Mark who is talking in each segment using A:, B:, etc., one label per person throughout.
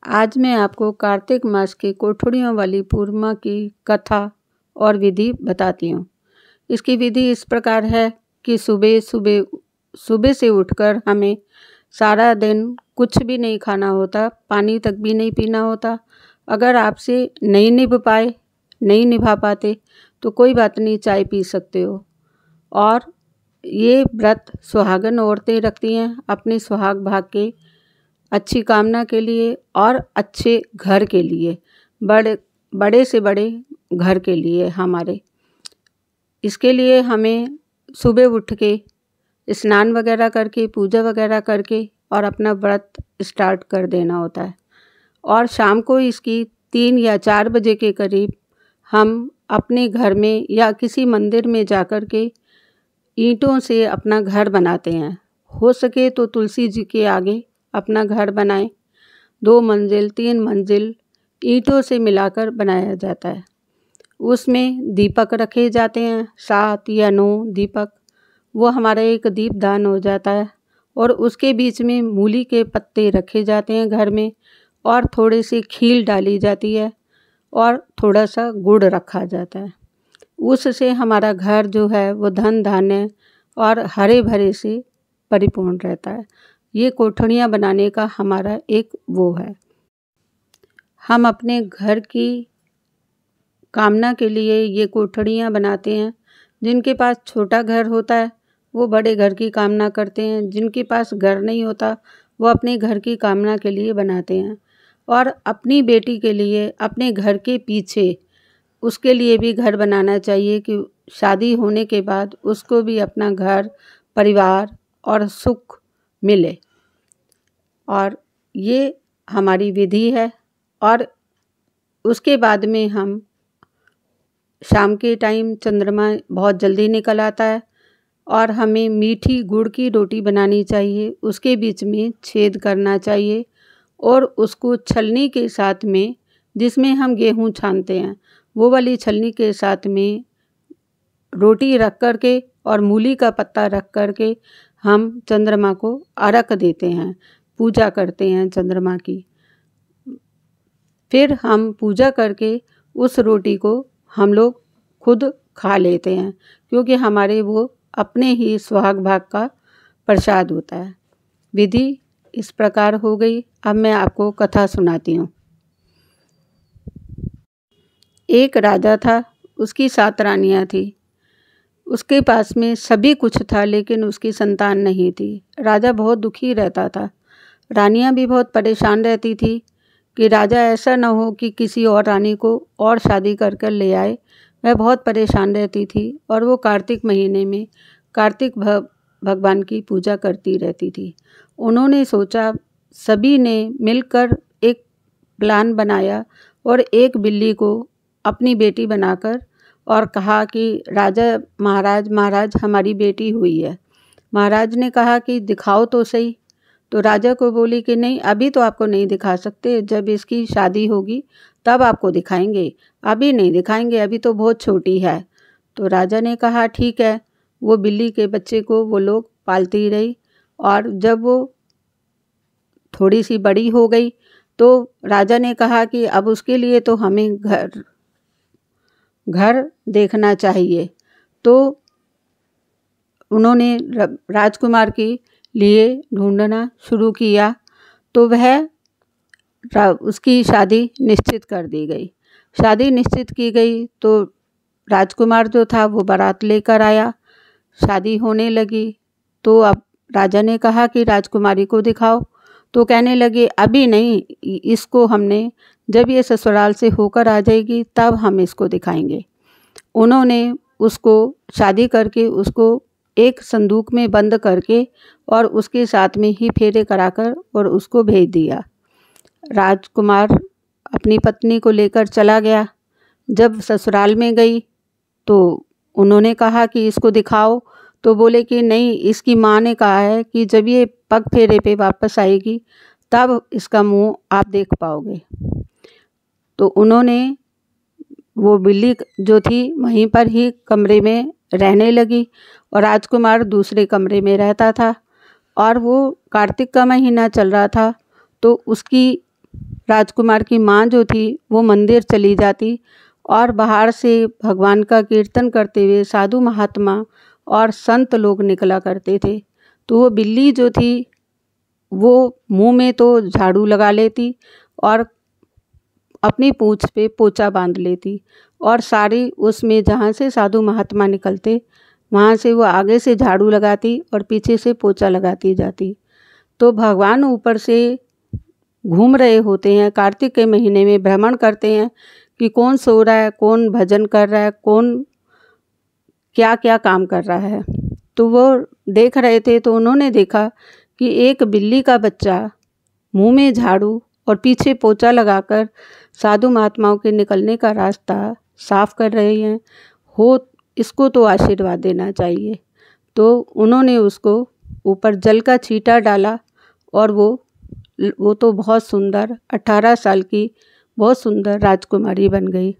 A: आज मैं आपको कार्तिक मास की कोठड़ियों वाली पूर्णिमा की कथा और विधि बताती हूँ। इसकी विधि इस प्रकार है कि सुबह से उठकर हमें सारा दिन कुछ भी नहीं खाना होता, पानी तक भी नहीं पीना होता। अगर आपसे नहीं निभा पाते तो कोई बात नहीं, चाय पी सकते हो। और ये व्रत सुहागन औरतें रखती हैं अपने सुहाग भाग के अच्छी कामना के लिए और अच्छे घर के लिए, बड़े से बड़े घर के लिए हमारे। इसके लिए हमें सुबह उठ के स्नान वगैरह करके, पूजा वगैरह करके और अपना व्रत स्टार्ट कर देना होता है। और शाम को इसकी 3 या 4 बजे के करीब हम अपने घर में या किसी मंदिर में जाकर के ईंटों से अपना घर बनाते हैं। हो सके तो तुलसी जी के आगे अपना घर बनाएं। 2 मंजिल 3 मंजिल ईंटों से मिलाकर बनाया जाता है। उसमें दीपक रखे जाते हैं, 7 या 9 दीपक। वो हमारा एक दीपदान हो जाता है। और उसके बीच में मूली के पत्ते रखे जाते हैं घर में, और थोड़ी सी खील डाली जाती है और थोड़ा सा गुड़ रखा जाता है। उससे हमारा घर जो है वो धन धान्य और हरे भरे से परिपूर्ण रहता है। ये कोठड़ियाँ बनाने का हमारा एक वो है। हम अपने घर की कामना के लिए ये कोठड़ियाँ बनाते हैं। जिनके पास छोटा घर होता है वो बड़े घर की कामना करते हैं, जिनके पास घर नहीं होता वो अपने घर की कामना के लिए बनाते हैं। और अपनी बेटी के लिए अपने घर के पीछे उसके लिए भी घर बनाना चाहिए कि शादी होने के बाद उसको भी अपना घर, परिवार और सुख मिले। और ये हमारी विधि है। और उसके बाद में हम शाम के टाइम चंद्रमा बहुत जल्दी निकल आता है और हमें मीठी गुड़ की रोटी बनानी चाहिए। उसके बीच में छेद करना चाहिए और उसको छलनी के साथ में, जिसमें हम गेहूँ छानते हैं, वो वाली छलनी के साथ में रोटी रख कर के और मूली का पत्ता रख कर के हम चंद्रमा को अर्घ देते हैं, पूजा करते हैं चंद्रमा की। फिर हम पूजा करके उस रोटी को हम लोग खुद खा लेते हैं, क्योंकि हमारे वो अपने ही सुहाग भाग का प्रसाद होता है। विधि इस प्रकार हो गई। अब मैं आपको कथा सुनाती हूँ। एक राजा था, उसकी 7 रानियाँ थी। उसके पास में सभी कुछ था, लेकिन उसकी संतान नहीं थी। राजा बहुत दुखी रहता था। रानियाँ भी बहुत परेशान रहती थी कि राजा ऐसा न हो कि किसी और रानी को और शादी कर कर ले आए। वह बहुत परेशान रहती थी। और वो कार्तिक महीने में कार्तिक भगवान की पूजा करती रहती थी। उन्होंने सोचा, सभी ने मिलकर एक प्लान बनाया और एक बिल्ली को अपनी बेटी बनाकर और कहा कि राजा महाराज हमारी बेटी हुई है। महाराज ने कहा कि दिखाओ तो सही। तो राजा को बोली कि नहीं, अभी तो आपको नहीं दिखा सकते, जब इसकी शादी होगी तब आपको दिखाएंगे, अभी नहीं दिखाएंगे, अभी तो बहुत छोटी है। तो राजा ने कहा ठीक है। वो बिल्ली के बच्चे को वो लोग पालती रही। और जब वो थोड़ी सी बड़ी हो गई तो राजा ने कहा कि अब उसके लिए तो हमें घर देखना चाहिए। तो उन्होंने राजकुमार के लिए ढूंढना शुरू किया। तो उसकी शादी निश्चित कर दी गई। शादी निश्चित की गई तो राजकुमार जो था वो बारात लेकर आया। शादी होने लगी। तो अब राजा ने कहा कि राजकुमारी को दिखाओ। तो कहने लगे अभी नहीं, इसको हमने, जब ये ससुराल से होकर आ जाएगी तब हम इसको दिखाएंगे। उन्होंने उसको शादी करके उसको एक संदूक में बंद करके और उसके साथ में ही फेरे कराकर और उसको भेज दिया। राजकुमार अपनी पत्नी को लेकर चला गया। जब ससुराल में गई तो उन्होंने कहा कि इसको दिखाओ। तो बोले कि नहीं, इसकी माँ ने कहा है कि जब ये पग फेरे पे वापस आएगी तब इसका मुंह आप देख पाओगे। तो उन्होंने, वो बिल्ली जो थी वहीं पर ही कमरे में रहने लगी और राजकुमार दूसरे कमरे में रहता था। और वो कार्तिक का महीना चल रहा था तो उसकी राजकुमार की माँ जो थी वो मंदिर चली जाती और बाहर से भगवान का कीर्तन करते हुए साधु महात्मा और संत लोग निकला करते थे। तो वो बिल्ली जो थी वो मुंह में तो झाड़ू लगा लेती और अपनी पूँछ पे पोंछा बांध लेती और सारी उसमें जहाँ से साधु महात्मा निकलते वहाँ से वो आगे से झाड़ू लगाती और पीछे से पोंछा लगाती जाती। तो भगवान ऊपर से घूम रहे होते हैं, कार्तिक के महीने में भ्रमण करते हैं कि कौन सो रहा है, कौन भजन कर रहा है, कौन क्या क्या काम कर रहा है। तो वो देख रहे थे तो उन्होंने देखा कि एक बिल्ली का बच्चा मुंह में झाड़ू और पीछे पोंछा लगाकर साधु महात्माओं के निकलने का रास्ता साफ कर रहे हैं। इसको तो आशीर्वाद देना चाहिए। तो उन्होंने उसको ऊपर जल का छींटा डाला और वो तो बहुत सुंदर 18 साल की बहुत सुंदर राजकुमारी बन गई।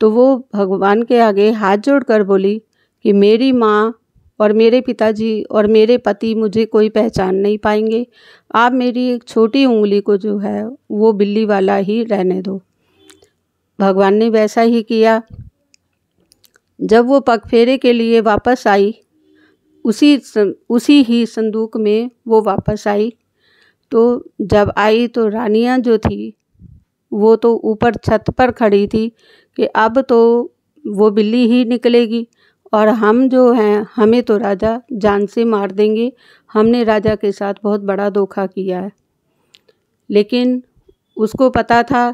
A: तो वो भगवान के आगे हाथ जोड़कर बोली कि मेरी माँ और मेरे पिताजी और मेरे पति मुझे कोई पहचान नहीं पाएंगे, आप मेरी एक छोटी उंगली को जो है वो बिल्ली वाला ही रहने दो। भगवान ने वैसा ही किया। जब वो पगफेरे के लिए वापस आई, उसी ही संदूक में वो वापस आई। तो जब आई तो रानियां जो थी वो तो ऊपर छत पर खड़ी थी कि अब तो वो बिल्ली ही निकलेगी और हम जो हैं हमें तो राजा जान से मार देंगे, हमने राजा के साथ बहुत बड़ा धोखा किया है। लेकिन उसको पता था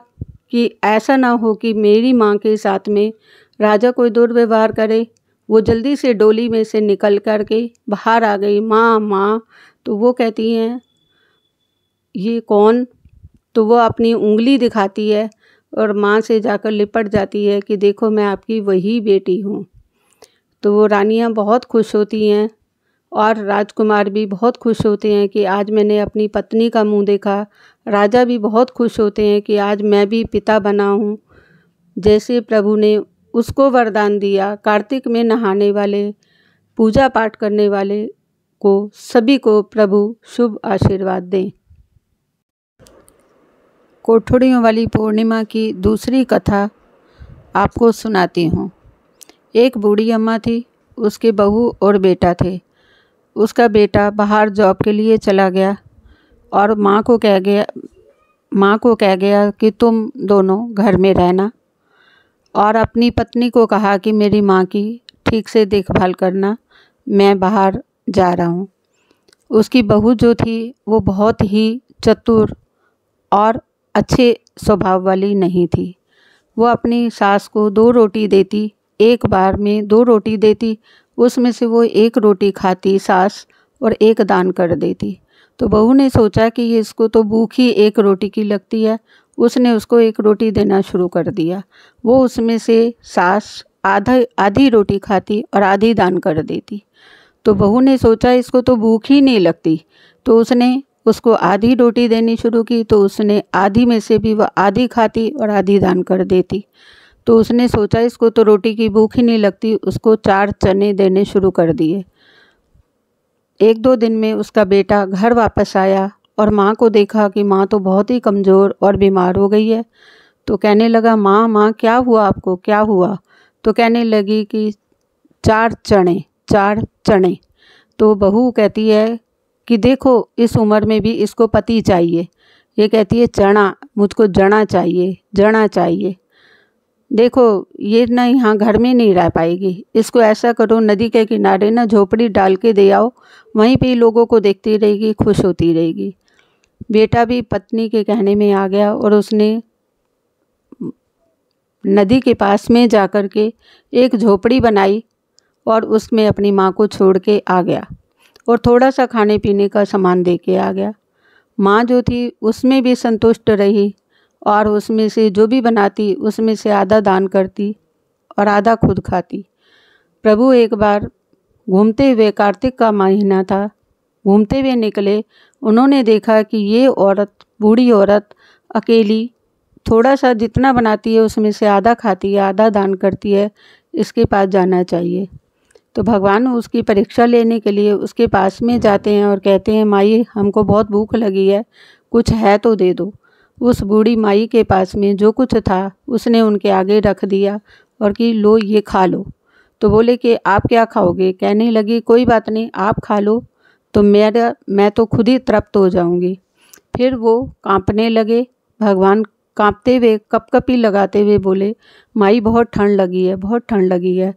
A: कि ऐसा ना हो कि मेरी माँ के साथ में राजा कोई दुर्व्यवहार करे। वो जल्दी से डोली में से निकल कर के बाहर आ गई, माँ माँ। तो वो कहती हैं ये कौन? तो वो अपनी उंगली दिखाती है और माँ से जाकर लिपट जाती है कि देखो मैं आपकी वही बेटी हूँ। तो वो रानियाँ बहुत खुश होती हैं और राजकुमार भी बहुत खुश होते हैं कि आज मैंने अपनी पत्नी का मुंह देखा। राजा भी बहुत खुश होते हैं कि आज मैं भी पिता बना हूँ। जैसे प्रभु ने उसको वरदान दिया, कार्तिक में नहाने वाले, पूजा पाठ करने वाले को सभी को प्रभु शुभ आशीर्वाद दें। कोठड़ियों वाली पूर्णिमा की दूसरी कथा आपको सुनाती हूँ। एक बूढ़ी अम्मा थी, उसके बहू और बेटा थे। उसका बेटा बाहर जॉब के लिए चला गया और माँ को कह गया कि तुम दोनों घर में रहना, और अपनी पत्नी को कहा कि मेरी माँ की ठीक से देखभाल करना, मैं बाहर जा रहा हूँ। उसकी बहू जो थी वो बहुत ही चतुर और अच्छे स्वभाव वाली नहीं थी। वो अपनी सास को 2 रोटी देती, एक बार में 2 रोटी देती, उसमें से वो 1 रोटी खाती सास और 1 दान कर देती। तो बहू ने सोचा कि इसको तो भूख ही 1 रोटी की लगती है। उसने उसको 1 रोटी देना शुरू कर दिया। वो उसमें से सास आधी रोटी खाती और आधी दान कर देती। तो बहू ने सोचा इसको तो भूख ही नहीं लगती, तो उसने उसको आधी रोटी देनी शुरू की। तो उसने आधी में से भी वह आधी खाती और आधी दान कर देती। तो उसने सोचा इसको तो रोटी की भूख ही नहीं लगती, उसको 4 चने देने शुरू कर दिए। 1-2 दिन में उसका बेटा घर वापस आया और माँ को देखा कि माँ तो बहुत ही कमज़ोर और बीमार हो गई है। तो कहने लगा, माँ क्या हुआ आपको, क्या हुआ? तो कहने लगी कि 4 चने। तो बहू कहती है कि देखो इस उम्र में भी इसको पति चाहिए। ये कहती है चना, मुझको जना चाहिए। देखो ये ना यहाँ घर में नहीं रह पाएगी, इसको ऐसा करो नदी के किनारे ना झोपड़ी डाल के दे आओ, वहीं पे लोगों को देखती रहेगी, खुश होती रहेगी। बेटा भी पत्नी के कहने में आ गया और उसने नदी के पास में जाकर के एक झोपड़ी बनाई और उसमें अपनी माँ को छोड़ के आ गया और थोड़ा सा खाने पीने का सामान दे के आ गया। माँ जो थी उसमें भी संतुष्ट रही और उसमें से जो भी बनाती उसमें से आधा दान करती और आधा खुद खाती। प्रभु एक बार घूमते हुए, कार्तिक का महीना था, घूमते हुए निकले। उन्होंने देखा कि ये औरत, बूढ़ी औरत अकेली थोड़ा सा जितना बनाती है उसमें से आधा खाती है, आधा दान करती है, इसके पास जाना चाहिए। तो भगवान उसकी परीक्षा लेने के लिए उसके पास में जाते हैं और कहते हैं, माई हमको बहुत भूख लगी है, कुछ है तो दे दो। उस बूढ़ी माई के पास में जो कुछ था उसने उनके आगे रख दिया और कि लो ये खा लो। तो बोले कि आप क्या खाओगे? कहने लगी कोई बात नहीं, आप खा लो तो मैं तो खुद ही तृप्त हो जाऊंगी। फिर वो कांपने लगे। भगवान कांपते हुए कपकपी लगाते हुए बोले, माई बहुत ठंड लगी है, बहुत ठंड लगी है।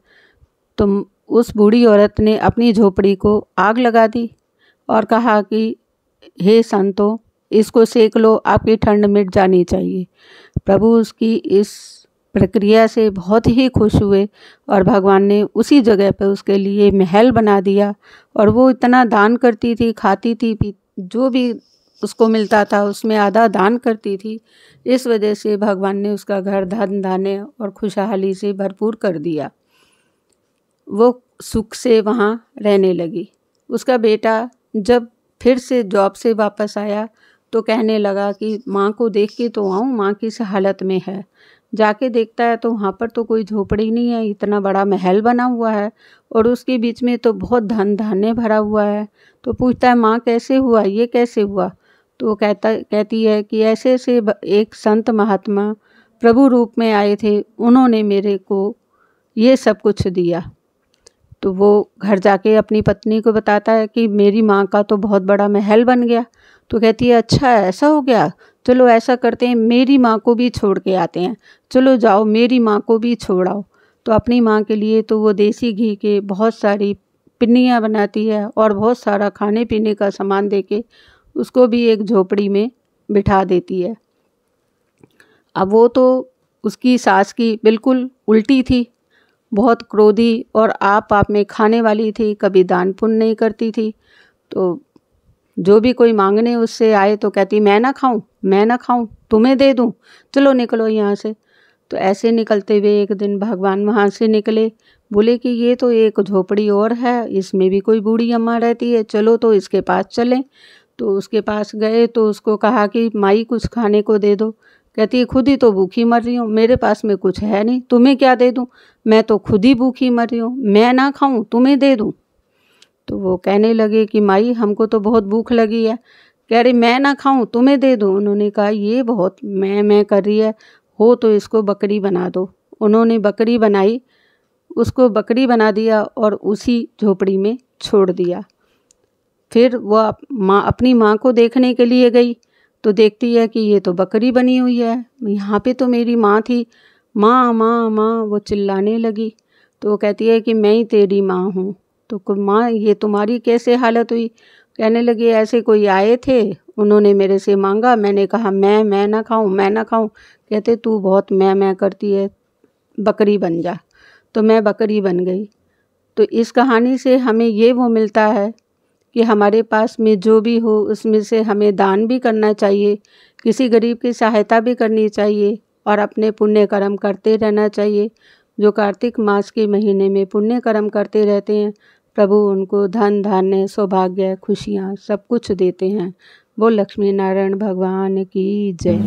A: तो उस बूढ़ी औरत ने अपनी झोपड़ी को आग लगा दी और कहा कि हे संतों, इसको सेक लो, आपकी ठंड मिट जानी चाहिए। प्रभु उसकी इस प्रक्रिया से बहुत ही खुश हुए और भगवान ने उसी जगह पर उसके लिए महल बना दिया। और वो इतना दान करती थी, खाती थी, जो भी उसको मिलता था उसमें आधा दान करती थी। इस वजह से भगवान ने उसका घर धन धान्य और खुशहाली से भरपूर कर दिया। वो सुख से वहाँ रहने लगी। उसका बेटा जब फिर से जॉब से वापस आया तो कहने लगा कि माँ को देख के तो आऊँ, माँ किस हालत में है। जाके देखता है तो वहाँ पर तो कोई झोपड़ी नहीं है, इतना बड़ा महल बना हुआ है और उसके बीच में तो बहुत धन धान्य भरा हुआ है। तो पूछता है माँ कैसे हुआ, ये कैसे हुआ? तो वो कहती है कि ऐसे ऐसे एक संत महात्मा प्रभु रूप में आए थे, उन्होंने मेरे को ये सब कुछ दिया। तो वो घर जाके अपनी पत्नी को बताता है कि मेरी माँ का तो बहुत बड़ा महल बन गया। तो कहती है अच्छा ऐसा हो गया, चलो ऐसा करते हैं, मेरी माँ को भी छोड़ के आते हैं, चलो जाओ मेरी माँ को भी छोड़ आओ। तो अपनी माँ के लिए तो वो देसी घी के बहुत सारी पिन्नियाँ बनाती है और बहुत सारा खाने पीने का सामान देके उसको भी एक झोपड़ी में बिठा देती है। अब वो तो उसकी सास की बिल्कुल उल्टी थी, बहुत क्रोधी और आप में खाने वाली थी, कभी दान पुण्य नहीं करती थी। तो जो भी कोई मांगने उससे आए तो कहती मैं ना खाऊं, मैं ना खाऊं, तुम्हें दे दूं, चलो निकलो यहाँ से। तो ऐसे निकलते हुए एक दिन भगवान वहाँ से निकले, बोले कि ये तो एक झोपड़ी और है, इसमें भी कोई बूढ़ी अम्मा रहती है, चलो तो इसके पास चलें। तो उसके पास गए तो उसको कहा कि माई कुछ खाने को दे दो। कहती है खुद ही तो भूखी मर रही हूँ, मेरे पास में कुछ है नहीं, तुम्हें क्या दे दूँ, मैं तो खुद ही भूखी मर रही हूँ, मैं ना खाऊं तुम्हें दे दूँ। तो वो कहने लगे कि माई हमको तो बहुत भूख लगी है। कह रही मैं ना खाऊं तुम्हें दे दूँ। उन्होंने कहा ये बहुत मैं कर रही है, हो तो इसको बकरी बना दो। उन्होंने बकरी बनाई, उसको बकरी बना दिया और उसी झोपड़ी में छोड़ दिया। फिर वह अपनी माँ को देखने के लिए गई तो देखती है कि ये तो बकरी बनी हुई है, यहाँ पे तो मेरी माँ थी, माँ माँ माँ वो चिल्लाने लगी। तो वो कहती है कि मैं ही तेरी माँ हूँ। तो माँ ये तुम्हारी कैसे हालत हुई? कहने लगी ऐसे कोई आए थे, उन्होंने मेरे से मांगा, मैंने कहा मैं ना खाऊं, मैं ना खाऊं। कहते तू बहुत मैं करती है, बकरी बन जा। तो मैं बकरी बन गई। तो इस कहानी से हमें ये वो मिलता है कि हमारे पास में जो भी हो उसमें से हमें दान भी करना चाहिए, किसी गरीब की सहायता भी करनी चाहिए और अपने पुण्य कर्म करते रहना चाहिए। जो कार्तिक मास के महीने में पुण्य कर्म करते रहते हैं, प्रभु उनको धन धान्य सौभाग्य खुशियाँ सब कुछ देते हैं। वो लक्ष्मी नारायण भगवान की जय।